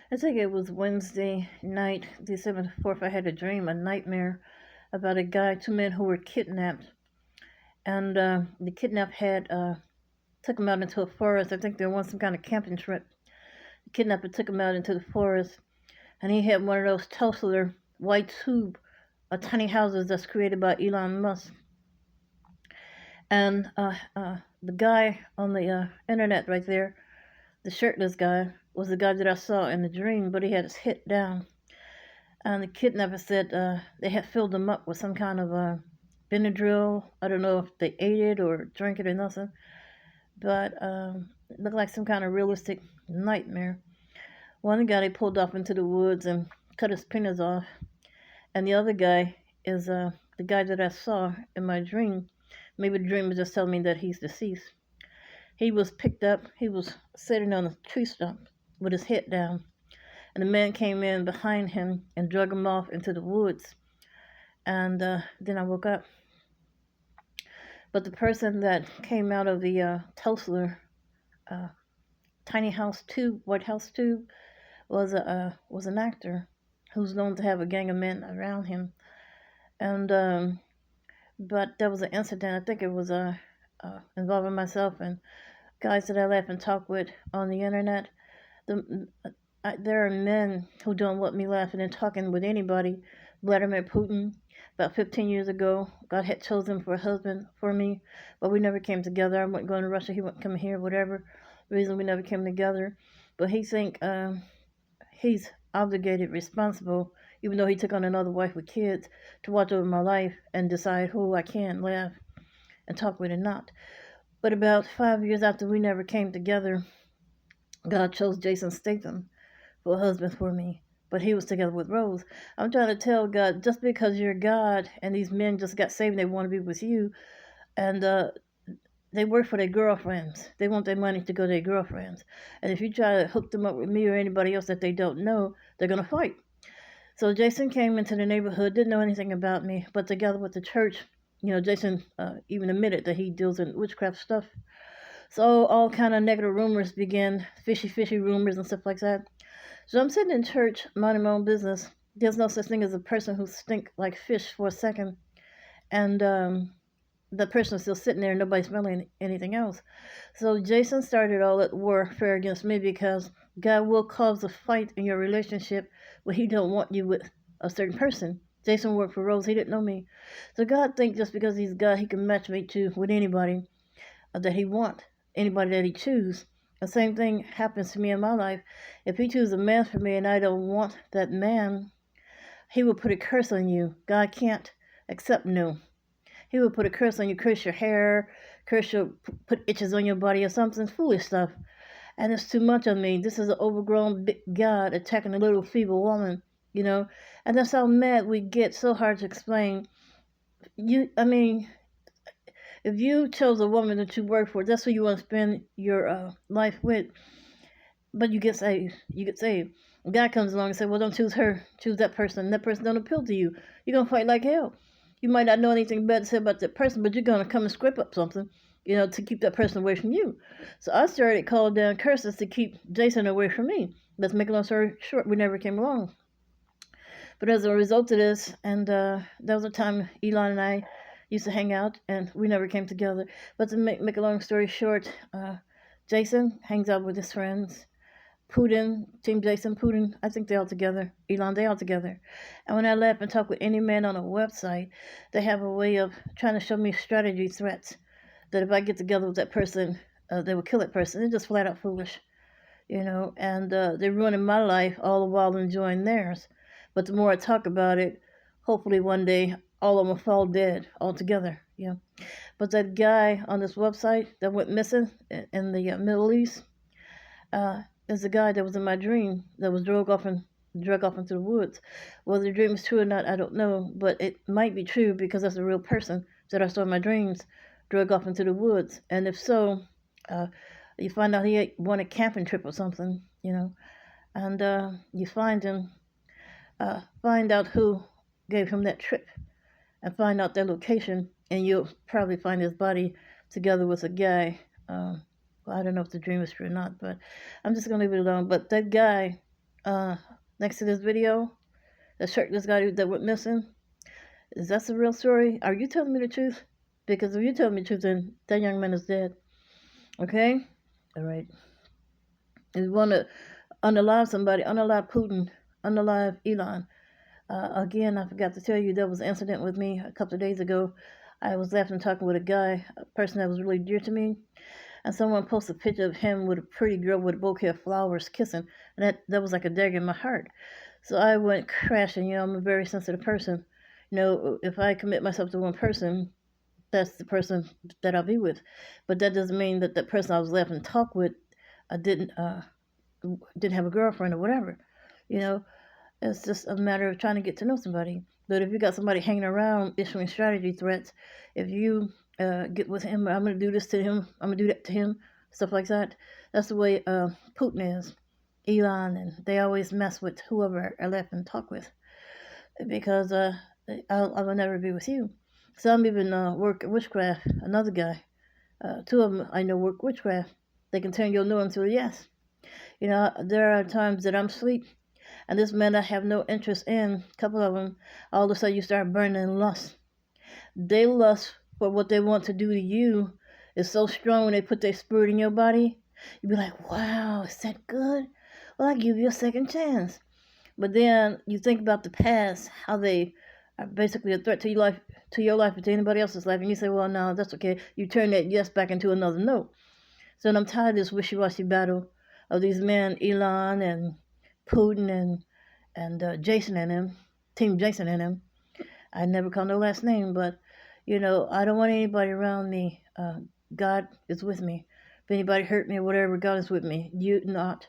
I think it was Wednesday night, December the 4th. I had a dream, a nightmare, about a guy, two men who were kidnapped. And the kidnap had took him out into a forest. I think they were on some kind of camping trip. The kidnapper took him out into the forest, and he had one of those Tesla white tube, tiny houses that's created by Elon Musk. And the guy on the internet right there, the shirtless guy, was the guy that I saw in the dream, but he had his head down. And the kidnapper said they had filled him up with some kind of Benadryl. I don't know if they ate it or drank it or nothing, but it looked like some kind of realistic nightmare. One guy they pulled off into the woods and cut his penis off, and the other guy is the guy that I saw in my dream. Maybe the dream was just telling me that he's deceased. He was picked up. He was sitting on a tree stump with his head down, and the man came in behind him and drug him off into the woods. And then I woke up. But the person that came out of the Tesla uh, tiny house tube, White House tube, was an actor who's known to have a gang of men around him. And but there was an incident. I think it was involving myself and guys that I laugh and talk with on the internet. There are men who don't let me laughing and talking with anybody. Vladimir Putin, about 15 years ago, God had chosen for a husband for me, but we never came together. I wasn't going to Russia, he wasn't coming here, whatever reason we never came together. But he think he's obligated, responsible, even though he took on another wife with kids, to watch over my life and decide who I can laugh and talk with and not. But about 5 years after we never came together, God chose Jason Statham for a husband for me. But he was together with Rose. I'm trying to tell God, just because you're God and these men just got saved and they want to be with you, and they work for their girlfriends. They want their money to go to their girlfriends. And if you try to hook them up with me or anybody else that they don't know, they're going to fight. So Jason came into the neighborhood, didn't know anything about me, but together with the church, Jason even admitted that he deals in witchcraft stuff. So all kind of negative rumors began, fishy rumors and stuff like that. So I'm sitting in church, minding my own business. There's no such thing as a person who stink like fish for a second, and the person is still sitting there and nobody's smelling anything else. So Jason started all that warfare against me because God will cause a fight in your relationship where he don't want you with a certain person. Jason worked for Rose. He didn't know me. So God thinks just because he's God, he can match me to with anybody that he want, anybody that he choose. The same thing happens to me in my life. If he chooses a man for me and I don't want that man, he will put a curse on you. God can't accept no. He will put a curse on you, curse your hair, curse your, put itches on your body or something, foolish stuff. And it's too much on me. This is an overgrown big God attacking a little feeble woman, And that's how mad we get, so hard to explain. I mean, if you chose a woman that you work for, that's who you want to spend your life with, but you get saved. You get saved. God comes along and says, well, don't choose her. Choose that person. That person don't appeal to you. You're going to fight like hell. You might not know anything bad to say about that person, but you're going to come and scrape up something, to keep that person away from you. So I started calling down curses to keep Jason away from me. Let's make a long story short, we never came along. But as a result of this, and there was a time Elon and I used to hang out, and we never came together. But to make a long story short, Jason hangs out with his friends. Putin, Team Jason, Putin, I think they're all together. Elon, they all together. And when I laugh and talk with any man on a website, they have a way of trying to show me strategy threats that if I get together with that person, they will kill that person. They're just flat out foolish, and they're ruining my life all the while enjoying theirs. But the more I talk about it, hopefully one day all of them will fall dead altogether, But that guy on this website that went missing in the Middle East, is the guy that was in my dream that was drug off into the woods. Whether the dream is true or not, I don't know, but it might be true because that's a real person that I saw in my dreams, drug off into the woods. And if so, you find out he won a camping trip or something, and you find him, find out who gave him that trip, and find out their location, and you'll probably find his body together with a guy. Well, I don't know if the dream is true or not, but I'm just going to leave it alone. But that guy uh, next to this video, the shirtless guy that went missing. Is that the real story? Are you telling me the truth? Because if you tell me the truth, then that young man is dead. Okay? All right. If you want to unalive somebody, unalive Putin, unalive Elon. Again, I forgot to tell you there was an incident with me a couple of days ago. I was laughing talking with a guy, a person that was really dear to me, and someone posted a picture of him with a pretty girl with a bouquet of flowers kissing, and that was like a dagger in my heart. So I went crashing. I'm a very sensitive person. If I commit myself to one person, that's the person that I'll be with. But that doesn't mean that the person I was laughing talk with, I didn't have a girlfriend or whatever. You know, it's just a matter of trying to get to know somebody. But if you got somebody hanging around issuing strategy threats, if you get with him, I'm going to do this to him, I'm going to do that to him, stuff like that. That's the way Putin is, Elon, and they always mess with whoever I left and talk with because I will never be with you. Some even work witchcraft. Another guy, two of them I know work witchcraft. They can turn your no into a yes. There are times that I'm asleep and this man I have no interest in, a couple of them, all of a sudden you start burning in lust. They lust for what they want to do to you is so strong when they put their spirit in your body. You be like, wow, is that good? Well, I give you a second chance. But then you think about the past, how they are basically a threat to your life, or to anybody else's life, and you say, well, no, that's okay. You turn that yes back into another no. So I'm tired of this wishy-washy battle of these men, Elon and Putin and Jason and him, Team Jason and him. I never call no last name, but I don't want anybody around me. God is with me. If anybody hurt me or whatever, God is with me. You're not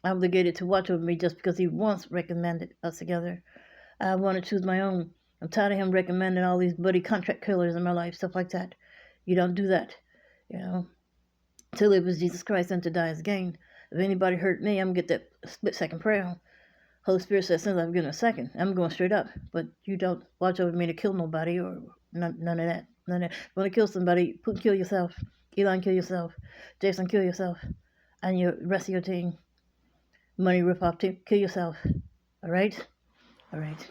obligated to watch over me just because He once recommended us together. I want to choose my own. I'm tired of Him recommending all these buddy contract killers in my life, stuff like that. You don't do that. To live as Jesus Christ and to die as gain. If anybody hurt me, I'm going to get that split second prayer. Holy Spirit says, since I've given a second, I'm going straight up. But you don't watch over me to kill nobody or none of that. None of that. If you want to kill somebody, kill yourself. Elon, kill yourself. Jason, kill yourself. And the rest of your team. Money rip-off team, kill yourself. All right? All right.